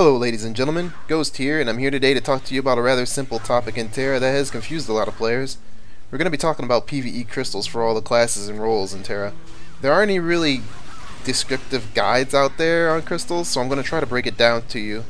Hello ladies and gentlemen, Ghost here, and I'm here today to talk to you about a rather simple topic in TERA that has confused a lot of players. We're going to be talking about PVE crystals for all the classes and roles in TERA. There aren't any really descriptive guides out there on crystals, so I'm going to try to break it down to you,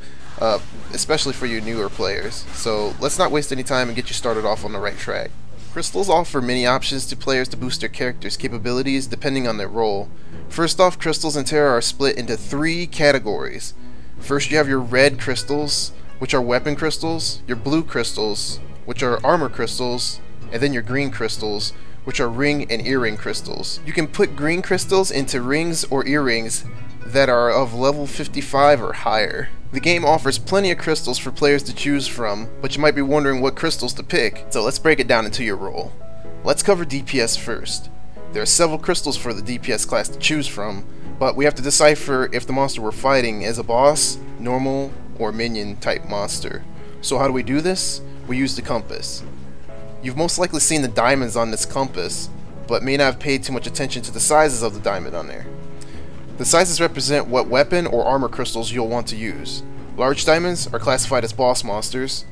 especially for you newer players. So let's not waste any time and get you started off on the right track. Crystals offer many options to players to boost their character's capabilities depending on their role. First off, crystals in TERA are split into 3 categories. First, you have your red crystals, which are weapon crystals, your blue crystals, which are armor crystals, and then your green crystals, which are ring and earring crystals. You can put green crystals into rings or earrings that are of level 55 or higher. The game offers plenty of crystals for players to choose from, but you might be wondering what crystals to pick, so let's break it down into your role. Let's cover DPS first. There are several crystals for the DPS class to choose from, but we have to decipher if the monster we're fighting is a boss, normal, or minion type monster. So how do we do this? We use the compass. You've most likely seen the diamonds on this compass, but may not have paid too much attention to the sizes of the diamond on there. The sizes represent what weapon or armor crystals you'll want to use. Large diamonds are classified as boss monsters,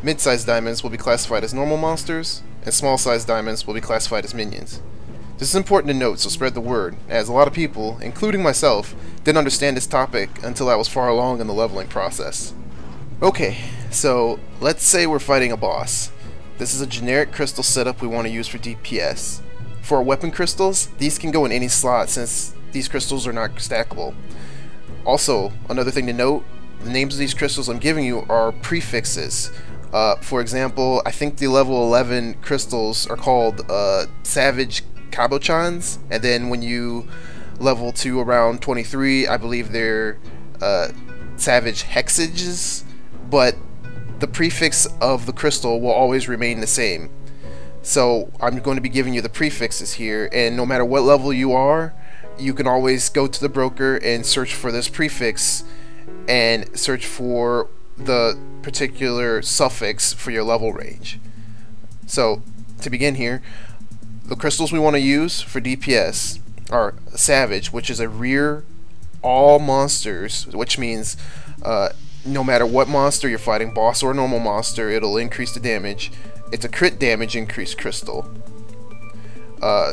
mid-sized diamonds will be classified as normal monsters, and small-sized diamonds will be classified as minions. This is important to note, so spread the word, as a lot of people, including myself, didn't understand this topic until I was far along in the leveling process. Okay, so let's say we're fighting a boss. This is a generic crystal setup we want to use for DPS. For our weapon crystals, these can go in any slot since these crystals are not stackable. Also, another thing to note, the names of these crystals I'm giving you are prefixes. For example, I think the level 11 crystals are called Savage Kabochans, and then when you level to around 23, I believe they're Savage Hexages, but the prefix of the crystal will always remain the same. So I'm going to be giving you the prefixes here, and no matter what level you are, you can always go to the broker and search for this prefix and search for the particular suffix for your level range. So to begin here, the crystals we want to use for DPS are Savage, which is a rear all monsters, which means no matter what monster you're fighting, boss or normal monster, it'll increase the damage. It's a crit damage increase crystal.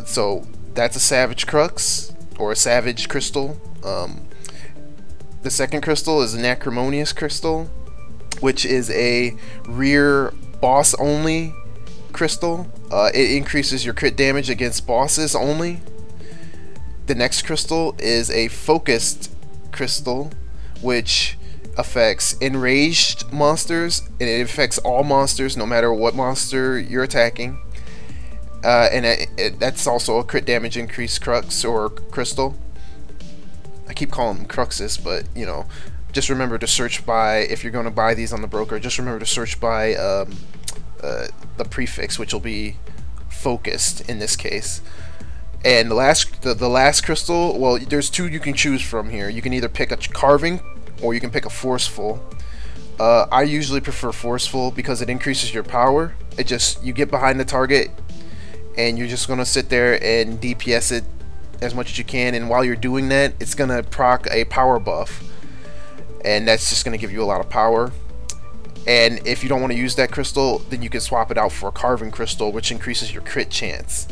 So that's a Savage Crux, or a Savage Crystal. The second crystal is an Acrimonious Crystal, which is a rear boss only crystal. It increases your crit damage against bosses only. The next crystal is a Focused Crystal, which affects enraged monsters, and it affects all monsters no matter what monster you're attacking. And that's also a crit damage increase crux or crystal. I keep calling them cruxes, but you know, just remember to search by, if you're going to buy these on the broker, just remember to search by the prefix, which will be Focused in this case. And the last crystal, well, there's 2 you can choose from here. You can either pick a Carving or you can pick a Forceful. I usually prefer Forceful because it increases your power. You get behind the target and you're just gonna sit there and DPS it as much as you can, and while you're doing that, it's gonna proc a power buff, and that's just gonna give you a lot of power. And if you don't want to use that crystal, then you can swap it out for a Carving crystal, which increases your crit chance.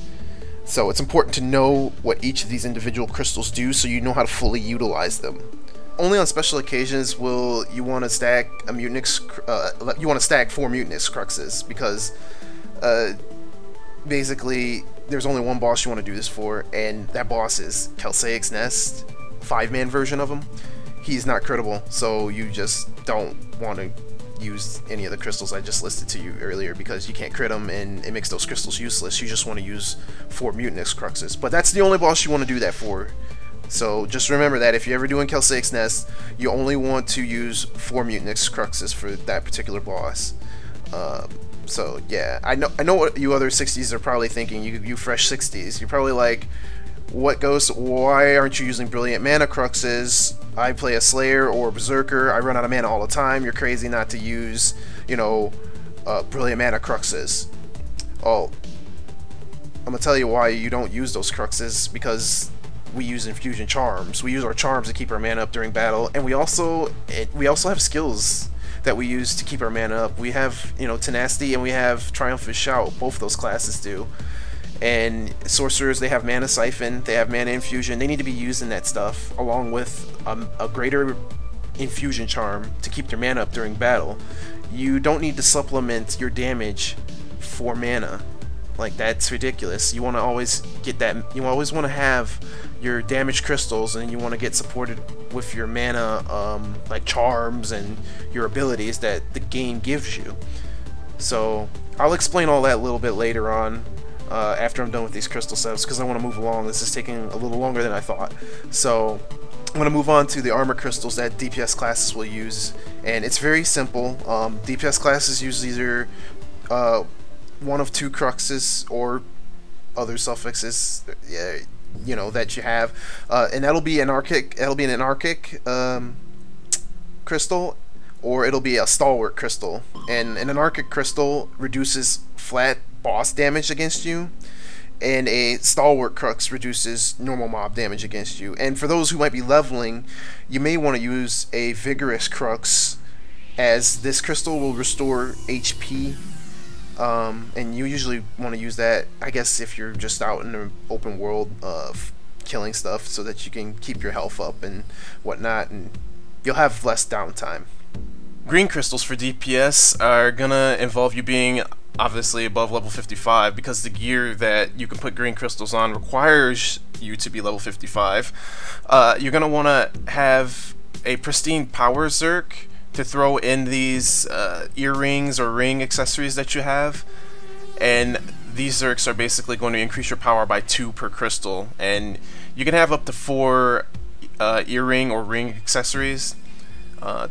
So it's important to know what each of these individual crystals do so you know how to fully utilize them. Only on special occasions will you want to stack a Mutinous, you want to stack 4 Mutinous cruxes, because basically there's only one boss you want to do this for, and that boss is Kelsaik's Nest, 5-man version of him. He's not critable, so you just don't want to use any of the crystals I just listed to you earlier, because you can't crit them and it makes those crystals useless. You just want to use 4 Mutinous cruxes, but that's the only boss you want to do that for. So just remember that if you're ever doing Kelsaik's Nest, you only want to use 4 Mutinous cruxes for that particular boss. So yeah, I know what you other 60s are probably thinking. You fresh 60s, you're probably like, what goes? Why aren't you using Brilliant Mana cruxes? I play a Slayer or a Berserker. I run out of mana all the time. You're crazy not to use, you know, Brilliant Mana cruxes. Oh, I'm gonna tell you why you don't use those cruxes, because we use infusion charms. We use our charms to keep our mana up during battle, and we also have skills that we use to keep our mana up. We have, you know, tenacity, and we have triumphant shout. Both of those classes do. And sorcerers, they have mana siphon, they have mana infusion. They need to be using that stuff along with a greater infusion charm to keep their mana up during battle. You don't need to supplement your damage for mana. Like, that's ridiculous. You want to always get that. You always want to have your damage crystals, and you want to get supported with your mana, like charms and your abilities that the game gives you. So I'll explain all that a little bit later on, after I'm done with these crystal setups, because I want to move along. This is taking a little longer than I thought. So I'm going to move on to the armor crystals that DPS classes will use, and it's very simple. DPS classes use either one of two cruxes or other suffixes, you know, that you have, and that'll be Anarchic. It'll be an Anarchic crystal, or it'll be a Stalwart crystal. And an Anarchic crystal reduces flat boss damage against you, and a Stalwart crux reduces normal mob damage against you. And for those who might be leveling, you may want to use a Vigorous crux, as this crystal will restore HP. And you usually want to use that, I guess, if you're just out in the open world killing stuff, so that you can keep your health up and whatnot, and you'll have less downtime. Green crystals for DPS are gonna involve you being obviously above level 55, because the gear that you can put green crystals on requires you to be level 55. You're gonna want to have a pristine power Zerk to throw in these earrings or ring accessories that you have, and these Zerks are basically going to increase your power by 2 per crystal, and you can have up to 4 earring or ring accessories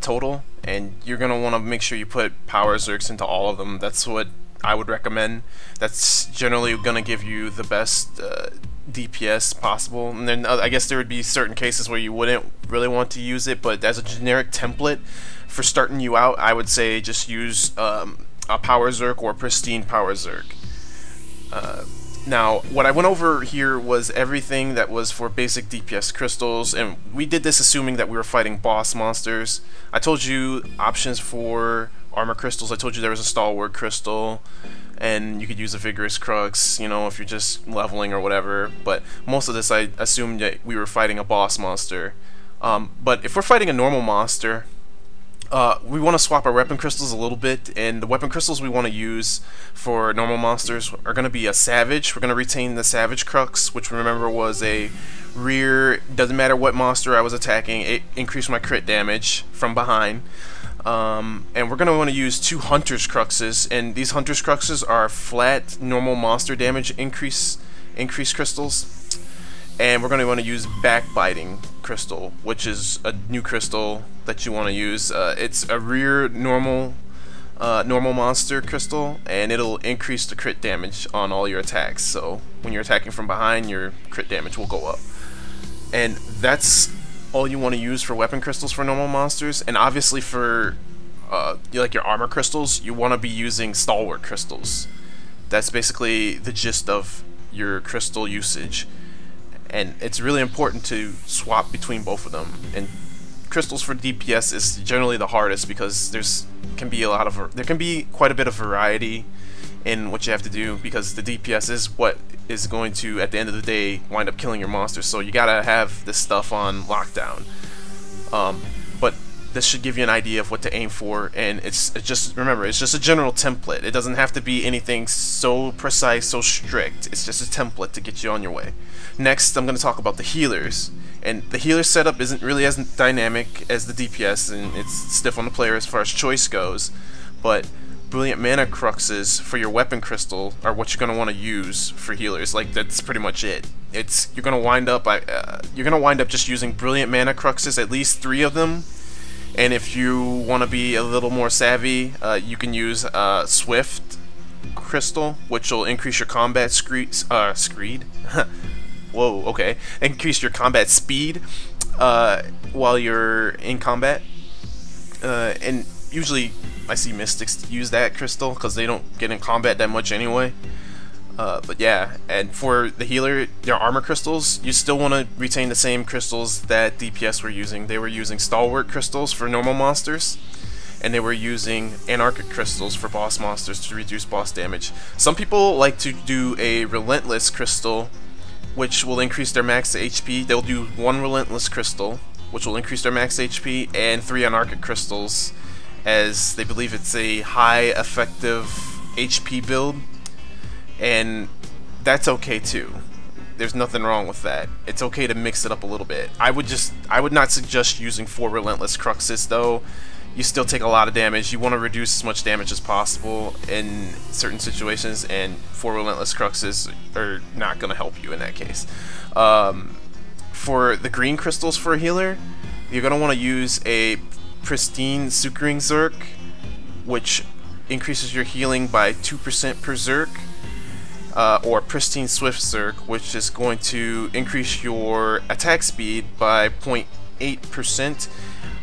total, and you're going to want to make sure you put power Zerks into all of them. That's what I would recommend. That's generally going to give you the best DPS possible. And then I guess there would be certain cases where you wouldn't really want to use it, but as a generic template for starting you out, I would say just use a power Zerk or pristine power Zerk. Now, what I went over here was everything that was for basic DPS crystals, and we did this assuming that we were fighting boss monsters. I told you options for armor crystals. I told you there was a Stalwart crystal, and you could use a Vigorous crux, you know, if you're just leveling or whatever. But most of this, I assumed that we were fighting a boss monster. But if we're fighting a normal monster, we want to swap our weapon crystals a little bit, and the weapon crystals we want to use for normal monsters are going to be a Savage. We're going to retain the Savage crux, which remember was a rear, doesn't matter what monster I was attacking, it increased my crit damage from behind. And we're going to want to use 2 Hunter's cruxes, and these Hunter's cruxes are flat normal monster damage increase crystals. And we're going to want to use Backbiting crystal, which is a new crystal that you want to use. It's a rear normal monster crystal, and it'll increase the crit damage on all your attacks. So when you're attacking from behind, your crit damage will go up. And that's all you want to use for weapon crystals for normal monsters. And obviously for like your armor crystals, you want to be using Stalwart crystals. That's basically the gist of your crystal usage. And it's really important to swap between both of them. And crystals for DPS is generally the hardest, because there can be quite a bit of variety in what you have to do, because the DPS is what is going to, at the end of the day, wind up killing your monsters. So you gotta have this stuff on lockdown. But this should give you an idea of what to aim for, and it's just, remember, it's just a general template. It doesn't have to be anything so precise, so strict. It's just a template to get you on your way. Next, I'm going to talk about the healers. And the healer setup isn't really as dynamic as the DPS, and it's stiff on the player as far as choice goes. But brilliant mana cruxes for your weapon crystal are what you're going to want to use for healers. Like, that's pretty much it. You're going to wind up just using brilliant mana cruxes, at least 3 of them. And if you want to be a little more savvy, you can use Swift crystal, which will increase your combat screed. Whoa, okay. Increase your combat speed while you're in combat. And usually I see Mystics use that crystal because they don't get in combat that much anyway. But yeah, and for the healer, their armor crystals, you still want to retain the same crystals that DPS were using. They were using Stalwart crystals for normal monsters, and they were using Anarchic crystals for boss monsters to reduce boss damage. Some people like to do a Relentless crystal, which will increase their max HP. They'll do 1 Relentless crystal, which will increase their max HP, and 3 Anarchic crystals, as they believe it's a high effective HP build. And that's okay too. There's nothing wrong with that. It's okay to mix it up a little bit. I would not suggest using 4 Relentless cruxes though. You still take a lot of damage. You want to reduce as much damage as possible in certain situations, and 4 Relentless cruxes are not going to help you in that case. For the green crystals for a healer, you're going to want to use a Pristine Succouring Zerk, which increases your healing by 2% per Zerk. Or Pristine Swift Zerk, which is going to increase your attack speed by 0.8%.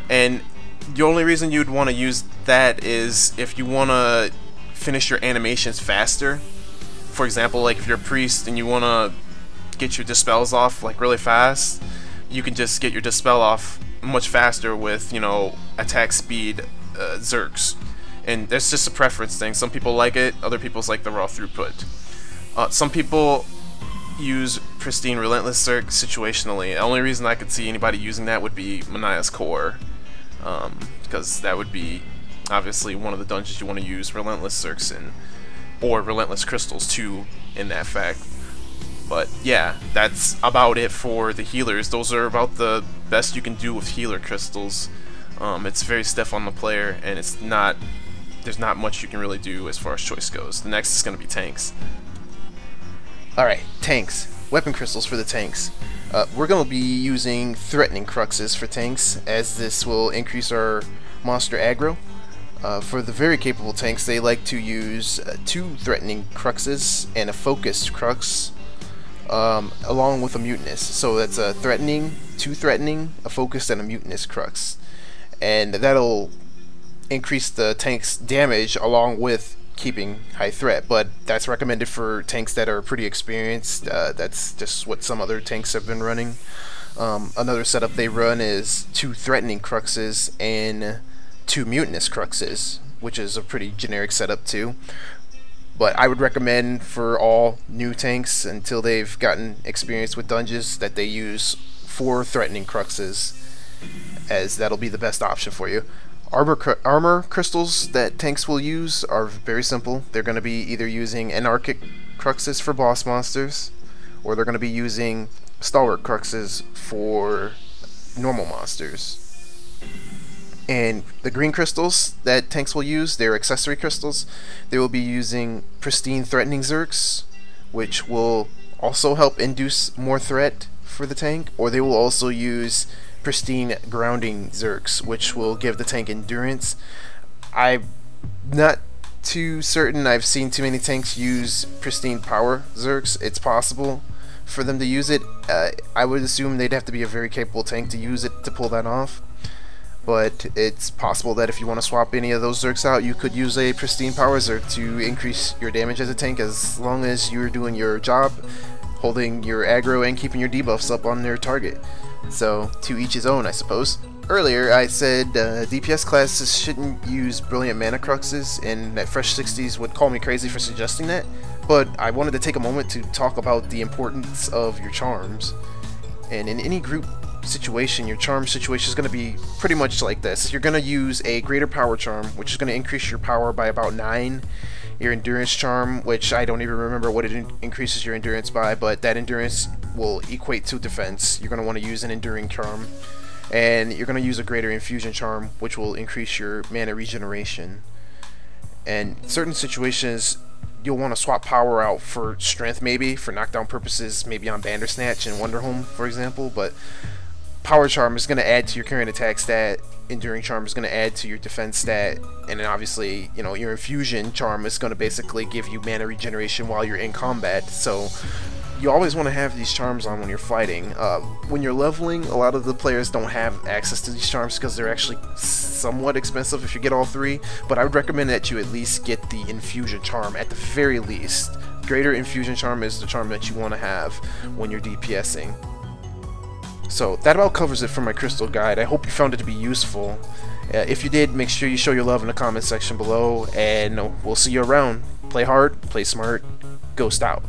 And the only reason you'd want to use that is if you want to finish your animations faster. For example, like if you're a priest and you want to get your dispels off like really fast, you can just get your dispel off much faster with, you know, attack speed Zerks. And that's just a preference thing. Some people like it, other people like the raw throughput. Some people use Pristine Relentless Zerk situationally. The only reason I could see anybody using that would be Mania's Core, because that would be obviously one of the dungeons you want to use Relentless Zerks in, or Relentless Crystals too, in that fact. But yeah, that's about it for the healers. Those are about the best you can do with healer crystals. It's very stiff on the player, and there's not much you can really do as far as choice goes. The next is going to be tanks. Alright, tanks. Weapon crystals for the tanks. We're going to be using threatening cruxes for tanks, as this will increase our monster aggro. For the very capable tanks, they like to use 2 threatening cruxes and a focused crux, along with a mutinous. So that's a threatening, 2 threatening, a focused, and a mutinous crux. And that'll increase the tank's damage along with keeping high threat, but that's recommended for tanks that are pretty experienced. That's just what some other tanks have been running. Another setup they run is 2 threatening cruxes and 2 mutinous cruxes, which is a pretty generic setup too. But I would recommend for all new tanks, until they've gotten experience with dungeons, that they use 4 threatening cruxes, as that'll be the best option for you. Armor crystals that tanks will use are very simple. They're going to be either using Anarchic cruxes for boss monsters, or they're going to be using Stalwart cruxes for normal monsters. And the green crystals that tanks will use, they're accessory crystals. They will be using Pristine Threatening Zerks, which will also help induce more threat for the tank, or they will also use Pristine Grounding Zerks, which will give the tank endurance. I'm not too certain. I've seen too many tanks use Pristine Power Zerks. It's possible for them to use it. I would assume they'd have to be a very capable tank to use it to pull that off. But it's possible that if you want to swap any of those Zerks out, you could use a Pristine Power Zerk to increase your damage as a tank, as long as you're doing your job, holding your aggro and keeping your debuffs up on their target. So, to each his own, I suppose. Earlier, I said DPS classes shouldn't use Brilliant Mana Cruxes, and that Fresh 60s would call me crazy for suggesting that, but I wanted to take a moment to talk about the importance of your charms. And in any group situation, your charm situation is going to be pretty much like this. You're going to use a Greater Power Charm, which is going to increase your power by about 9. Your Endurance Charm, which I don't even remember what it increases your endurance by, but that endurance will equate to defense. You're going to want to use an Enduring Charm. And you're going to use a Greater Infusion Charm, which will increase your mana regeneration. And certain situations, you'll want to swap power out for strength, maybe, for knockdown purposes, maybe on Bandersnatch and Wonderhome, for example, but Power Charm is going to add to your current attack stat, Enduring Charm is going to add to your defense stat, and then obviously, you know, your Infusion Charm is going to basically give you mana regeneration while you're in combat. So you always want to have these charms on when you're fighting. When you're leveling, a lot of the players don't have access to these charms because they're actually somewhat expensive if you get all 3, but I would recommend that you at least get the Infusion Charm at the very least Greater Infusion Charm is the charm that you want to have when you're DPSing. So that about covers it for my crystal guide. I hope you found it to be useful. If you did, make sure you show your love in the comment section below, and we'll see you around. Play hard, play smart, Ghost out.